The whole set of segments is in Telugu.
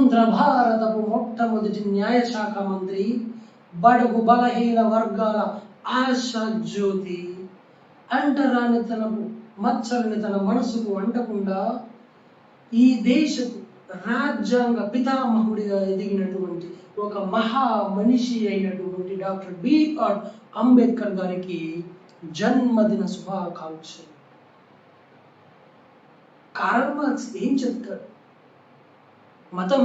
స్వతంత్ర భారతపు మొట్టమొదటి న్యాయశాఖ మంత్రి, బడుగు బలహీన వర్గాల ఆశా జ్యోతి, అంటరానితనపు మచ్చల్ని తన మనసుకు అంటకుండా ఈ దేశపు రాజ్యాంగ పితామహుడిగా ఎదిగినటువంటి ఒక మహా మనిషి అయినటువంటి డాక్టర్ బిఆర్ అంబేద్కర్ గారికి జన్మదిన శుభాకాంక్షలు. కార్ల్ మార్క్స్ ఏం చెప్తాడు? మతం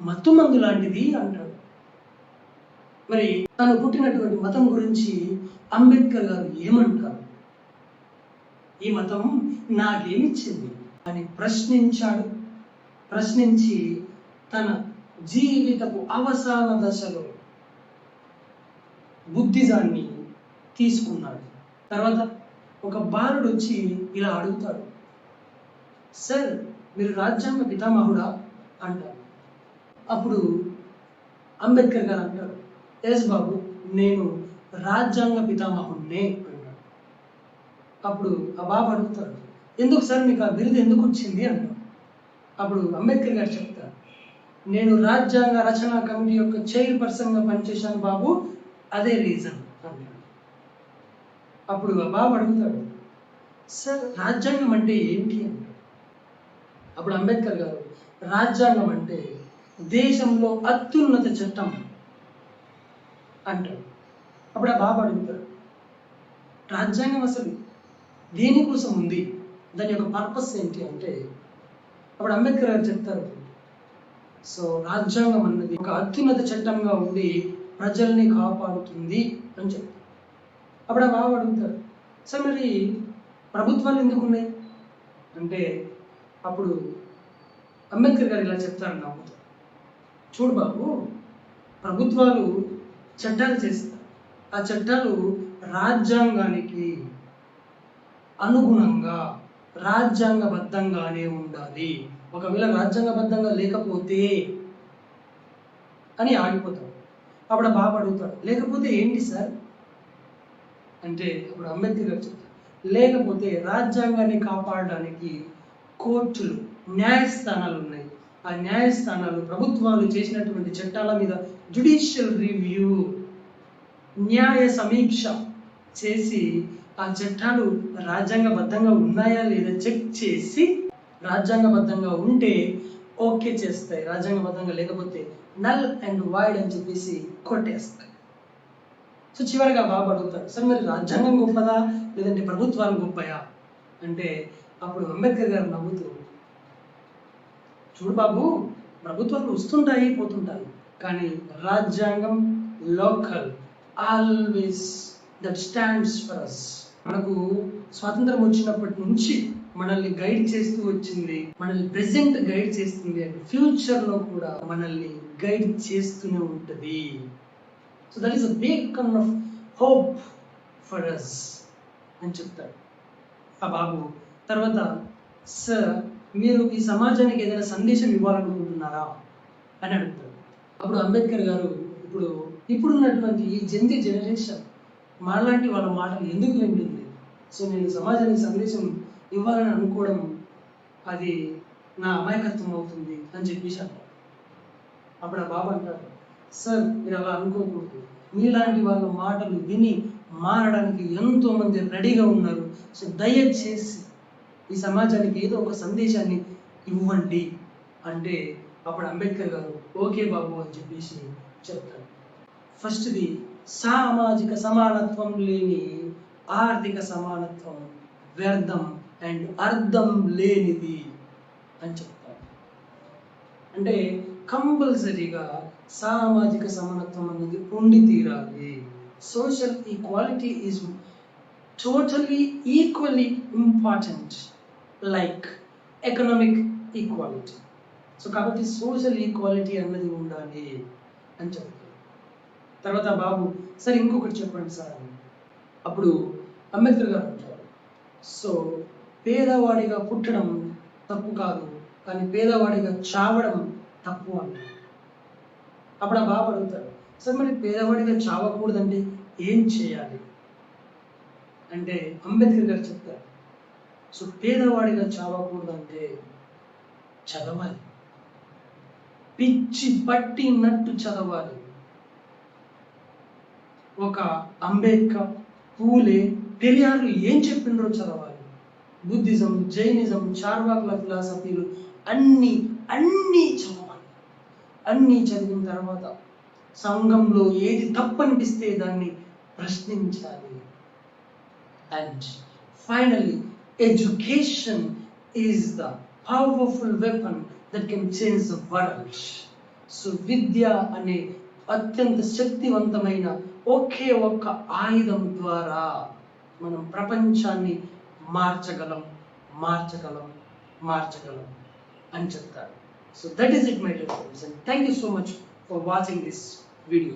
మత్తుమందు లాంటిది అంటాడు. మరి తను పుట్టినటువంటి మతం గురించి అంబేద్కర్ గారు ఏమంటారు? ఈ మతం నాకేమిచ్చింది అని ప్రశ్నించాడు. ప్రశ్నించి తన జీవితపు అవసాన దశలో బుద్ధిజాన్ని తీసుకున్నాడు. తర్వాత ఒక బాలుడు వచ్చి ఇలా అడుగుతాడు, సార్ మీరు రాజ్యాంగ పితామహుడా అంటారు. అప్పుడు అంబేద్కర్ గారు అంటారు, ఎస్ బాబు, నేను రాజ్యాంగ పితామహుడినే అంటాడు. అప్పుడు ఆ బాబు అడుగుతాడు, ఎందుకు సార్ మీకు ఆ బిరుదు ఎందుకు వచ్చింది అంటాడు. అప్పుడు అంబేద్కర్ గారు చెప్తారు, నేను రాజ్యాంగ రచనా కమిటీ యొక్క చైర్పర్సన్గా పనిచేశాను బాబు, అదే రీజన్ అంటాడు. అప్పుడు ఆ బాబు అడుగుతాడు, సార్ రాజ్యాంగం అంటే ఏంటి అంటాడు. అప్పుడు అంబేద్కర్ గారు, రాజ్యాంగం అంటే దేశంలో అత్యున్నత చట్టం అంటాడు. అప్పుడు ఆ బాబు అడుగుతాడు, రాజ్యాంగం అసలు దేనికోసం ఉంది, దాని యొక్క పర్పస్ ఏంటి అంటే, అప్పుడు అంబేద్కర్ గారు చెప్తారు, సో రాజ్యాంగం అన్నది ఒక అత్యున్నత చట్టంగా ఉండి ప్రజల్ని కాపాడుతుంది అని చెప్తారు. అప్పుడు ఆ బాబు అడుగుతారు, సార్ మరి ప్రభుత్వాలు ఎందుకు ఉన్నాయి అంటే, అప్పుడు అంబేద్కర్ గారు ఇలా చెప్తారు నవ్వుతారు, చూడు బాబు, ప్రభుత్వాలు చట్టాలు చేస్తారు, ఆ చట్టాలు రాజ్యాంగానికి అనుగుణంగా రాజ్యాంగబద్ధంగానే ఉండాలి, ఒకవేళ రాజ్యాంగబద్ధంగా లేకపోతే అని ఆగిపోతాడు. అప్పుడు ఆ బాబు అడుగుతాడు, లేకపోతే ఏంటి సార్ అంటే, అప్పుడు అంబేద్కర్ గారు చెప్తారు, లేకపోతే రాజ్యాంగాన్ని కాపాడడానికి కోర్టులు, న్యాయస్థానాలు ఉన్నాయి, ఆ న్యాయస్థానాలు ప్రభుత్వాలు చేసినటువంటి చట్టాల మీద జ్యుడిషియల్ రివ్యూ, న్యాయ సమీక్ష చేసి ఆ చట్టాలు రాజ్యాంగబద్ధంగా ఉన్నాయా లేదా చెక్ చేసి రాజ్యాంగబద్ధంగా ఉంటే ఓకే చేస్తాయి, రాజ్యాంగబద్ధంగా లేకపోతే నల్ అండ్ వైడ్ అని చెప్పేసి కొట్టేస్తాయి. సో చివరిగా బాబు అడుగుతాడు, సార్ మరి రాజ్యాంగం గొప్పదా లేదంటే ప్రభుత్వాలు గొప్పయా అంటే, అప్పుడు అంబేద్కర్ గారు నవ్వుతూ, చూడు బాబు, ప్రభుత్వాలు వస్తుంటాయి పోతుంటాయి, కానీ రాజ్యాంగం local, always that stands for us. మనకు స్వాతంత్రం వచ్చినప్పటి నుంచి మనల్ని గైడ్ చేస్తూ వచ్చింది, మనల్ని ప్రెసెంట్ గైడ్ చేస్తుంది, అండ్ ఫ్యూచర్ లో కూడా మనల్ని గైడ్ చేస్తూనే ఉంటుంది. So that is a beacon of hope for us అని చెప్తాడు ఆ బాబు. తర్వాత, సార్ మీరు ఈ సమాజానికి ఏదైనా సందేశం ఇవ్వాలనుకుంటున్నారా అని అడుగుతాడు. అప్పుడు అంబేద్కర్ గారు, ఇప్పుడున్నటువంటి ఈ జెన్జీ జనరేషన్ మాలాంటి వాళ్ళ మాటలు ఎందుకు వింటుంది, సో నేను సమాజానికి సందేశం ఇవ్వాలని అనుకోవడం అది నా అమాయకత్వం అవుతుంది అని చెప్పేసి అంటారు. అప్పుడు ఆ బాబు అంటారు, సార్ మీరు అలా అనుకోకూడదు, మీలాంటి వాళ్ళ మాటలు విని మారడానికి ఎంతో మంది రెడీగా ఉన్నారు, సో దయచేసి ఈ సమాజానికి ఏదో ఒక సందేశాన్ని ఇవ్వండి అంటే, అప్పుడు అంబేద్కర్ గారు ఓకే బాబు అని చెప్పేసి చెప్తారు. ఫస్ట్ది, సామాజిక సమానత్వం లేని ఆర్థిక సమానత్వం వ్యర్థం అండ్ అర్థం లేనిది అని చెప్తారు. అంటే కంపల్సరీగా సామాజిక సమానత్వం అనేది ఉండి తీరాలి. Social equality is totally equally important like economic equality. So కాబట్టి సోషల్ ఈక్వాలిటీ అన్నది ఉండాలి అని చెప్తారు. తర్వాత బాబు, సరే ఇంకొకటి చెప్పండి సార్ అని. అప్పుడు అంబేద్కర్ గారు అంటారు, సో పేదవాడిగా పుట్టడం తప్పు కాదు, కానీ పేదవాడిగా చావడం తప్పు అంటారు. అప్పుడు ఆ బాబు అడుగుతాడు, సార్ మరి పేదవాడిగా చావకూడదంటే ఏం చేయాలి అంటే, అంబేద్కర్ గారు చెప్తారు, సో పేదవాడిగా చావకూడదంటే చదవాలి, పిచ్చి పట్టినట్టు చదవాలి. ఒక అంబేద్కర్, పూలే, పెరియార్లు ఏం చెప్పిండ్రో చదవాలి. బుద్ధిజం, జైనిజం, చార్వాకుల ఫిలాసఫీలు అన్నీ చదవాలి. అన్నీ చదివిన తర్వాత సంఘంలో ఏది తప్పనిపిస్తే దాన్ని ప్రశ్నించాలి. And finally, education is the powerful weapon that can change the world. So విద్య అనే అత్యంత శక్తివంతమైన ఒకే ఒక్క ఆయుధం ద్వారా మనం ప్రపంచాన్ని మార్చగలం అని చెప్తారు. So that is it, my dear friends, and thank you so much for watching this video.